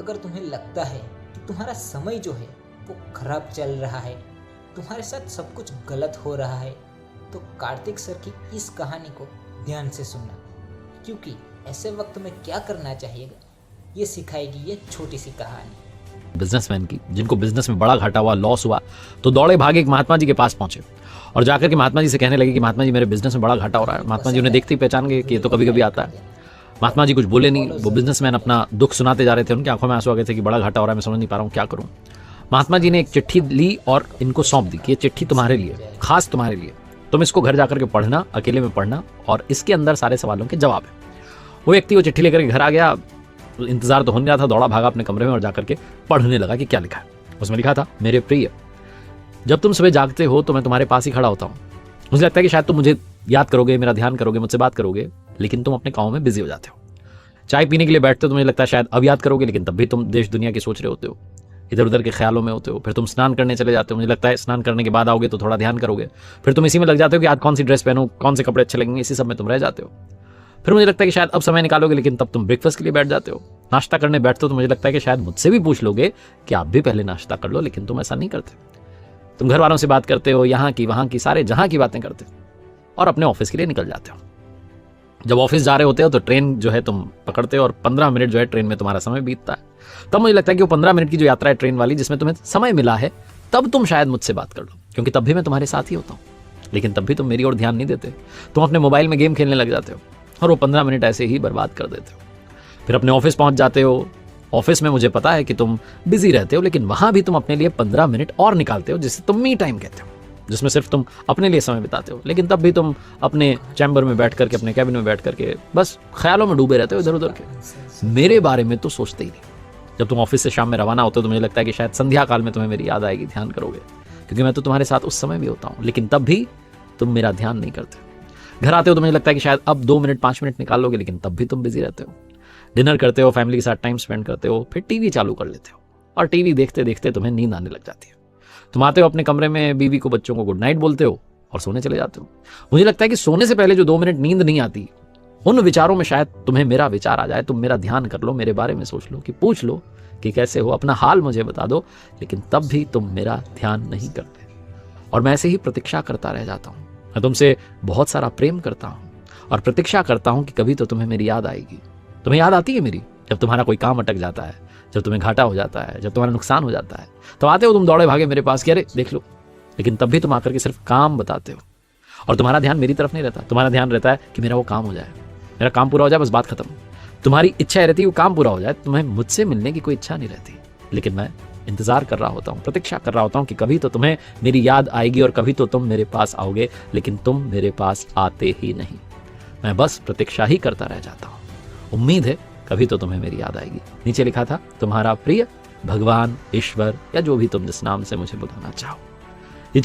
अगर तुम्हें लगता है कि तुम्हारा समय जो है वो खराब चल रहा है, तुम्हारे साथ सब कुछ गलत हो रहा है, तो कार्तिक सर की इस कहानी को ध्यान से सुनना, क्योंकि ऐसे वक्त में क्या करना चाहिए ये सिखाएगी ये छोटी सी कहानी। बिजनेसमैन की, जिनको बिजनेस में बड़ा घाटा हुआ, लॉस हुआ, तो दौड़े भागे एक महात्मा जी के पास पहुंचे और जाकर के महात्मा जी से कहने लगे कि महात्मा जी मेरे बिजनेस में बड़ा घाटा हो रहा है। महात्मा जी उन्हें देखते ही पहचान गए कि ये तो कभी कभी आता है। महात्मा जी कुछ बोले नहीं, वो बिजनेसमैन अपना दुख सुनाते जा रहे थे, उनकी आंखों में आंसू आ गए थे कि बड़ा घाटा हो रहा है, मैं समझ नहीं पा रहा हूँ क्या करूँ। महात्मा जी ने एक चिट्ठी ली और इनको सौंप दी कि ये चिट्ठी तुम्हारे लिए, खास तुम्हारे लिए, तुम इसको घर जाकर के पढ़ना, अकेले में पढ़ना, और इसके अंदर सारे सवालों के जवाब है। वो व्यक्ति वो चिट्ठी लेकर के घर आ गया, इंतजार तो हो नहीं रहा था, दौड़ा भागा अपने कमरे में और जाकर के पढ़ने लगा कि क्या लिखा है। उसमें लिखा था, मेरे प्रिय, जब तुम सुबह जागते हो तो मैं तुम्हारे पास ही खड़ा होता हूँ। मुझे लगता है कि शायद तुम मुझे याद करोगे, मेरा ध्यान करोगे, मुझसे बात करोगे, लेकिन तुम अपने कामों में बिजी हो जाते हो। चाय पीने के लिए बैठते हो तो मुझे लगता है शायद अब याद करोगे, लेकिन तब भी तुम देश दुनिया की सोच रहे होते हो, इधर उधर के ख्यालों में होते हो। फिर तुम स्नान करने चले जाते हो, मुझे लगता है स्नान करने के बाद आओगे तो थोड़ा ध्यान करोगे। फिर तुम इसी में लग जाते हो कि आज कौन सी ड्रेस पहनो, कौन से कपड़े अच्छे लगेंगे, इसी सब में तुम रह जाते हो। फिर मुझे लगता है कि शायद अब समय निकालोगे, लेकिन तब तुम ब्रेकफास्ट के लिए बैठ जाते हो। नाश्ता करने बैठते हो तो मुझे लगता है कि शायद मुझसे भी पूछ लोगे कि आप भी पहले नाश्ता कर लो, लेकिन तुम ऐसा नहीं करते। तुम घर वालों से बात करते हो, यहाँ की वहाँ की, सारे जहाँ की बातें करते हो और अपने ऑफिस के लिए निकल जाते हो। जब ऑफिस जा रहे होते हो तो ट्रेन जो है तुम पकड़ते हो और 15 मिनट जो है ट्रेन में तुम्हारा समय बीतता है। तब मुझे लगता है कि वो 15 मिनट की जो यात्रा है ट्रेन वाली, जिसमें तुम्हें समय मिला है, तब तुम शायद मुझसे बात कर लो, क्योंकि तब भी मैं तुम्हारे साथ ही होता हूँ। लेकिन तब भी तुम मेरी ओर ध्यान नहीं देते, तुम अपने मोबाइल में गेम खेलने लग जाते हो और वो 15 मिनट ऐसे ही बर्बाद कर देते हो। फिर अपने ऑफिस पहुंच जाते हो। ऑफिस में मुझे पता है कि तुम बिजी रहते हो, लेकिन वहां भी तुम अपने लिए 15 मिनट और निकालते हो, जिसे तुम मी टाइम कहते हो, जिसमें सिर्फ तुम अपने लिए समय बिताते हो। लेकिन तब भी तुम अपने चैम्बर में बैठ करके, अपने कैबिन में बैठ करके बस ख्यालों में डूबे रहते हो इधर उधर के, मेरे बारे में तो सोचते ही नहीं। जब तुम ऑफिस से शाम में रवाना होते हो तो मुझे लगता है कि शायद संध्या काल में तुम्हें मेरी याद आएगी, ध्यान करोगे, क्योंकि मैं तो तुम्हारे साथ उस समय भी होता हूँ, लेकिन तब भी तुम मेरा ध्यान नहीं करते। घर आते हो तो मुझे लगता है कि शायद अब 2 मिनट 5 मिनट निकाल लोगे, लेकिन तब भी तुम बिजी रहते हो। डिनर करते हो, फैमिली के साथ टाइम स्पेंड करते हो, फिर टीवी चालू कर लेते हो और टीवी देखते देखते तुम्हें नींद आने लग जाती है। तुम आते हो अपने कमरे में, बीवी को, बच्चों को गुड नाइट बोलते हो और सोने चले जाते हो। मुझे लगता है कि सोने से पहले जो 2 मिनट नींद नहीं आती, उन विचारों में शायद तुम्हें मेरा विचार आ जाए, तुम मेरा ध्यान कर लो, मेरे बारे में सोच लो, कि पूछ लो कि कैसे हो, अपना हाल मुझे बता दो, लेकिन तब भी तुम मेरा ध्यान नहीं करते और मैं ऐसे ही प्रतीक्षा करता रह जाता हूँ। मैं तुमसे बहुत सारा प्रेम करता हूँ और प्रतीक्षा करता हूँ कि कभी तो तुम्हें मेरी याद आएगी। तुम्हें याद आती है मेरी जब तुम्हारा कोई काम अटक जाता है, जब तुम्हें घाटा हो जाता है, जब तुम्हारा नुकसान हो जाता है, तो आते हो तुम दौड़े भागे मेरे पास कि अरे देख लो, लेकिन तब भी तुम आकर के सिर्फ काम बताते हो और तुम्हारा ध्यान मेरी तरफ नहीं रहता। तुम्हारा ध्यान रहता है कि मेरा वो काम हो जाए, मेरा काम पूरा हो जाए, बस बात खत्म। तुम्हारी इच्छा रहती है वो काम पूरा हो जाए, तुम्हें मुझसे मिलने की कोई इच्छा नहीं रहती, लेकिन मैं इंतजार कर रहा होता हूँ, प्रतीक्षा कर रहा होता हूँ कि कभी तो तुम्हें मेरी याद आएगी और कभी तो तुम मेरे पास आओगे, लेकिन तुम मेरे पास आते ही नहीं। मैं बस प्रतीक्षा ही करता रह जाता हूँ। उम्मीद है कभी तो तुम्हें मेरी याद आएगी। नीचे लिखा था, तुम्हारा प्रिय भगवान, ईश्वर, या जो भी तुम जिस नाम से मुझे बुलाना चाहो।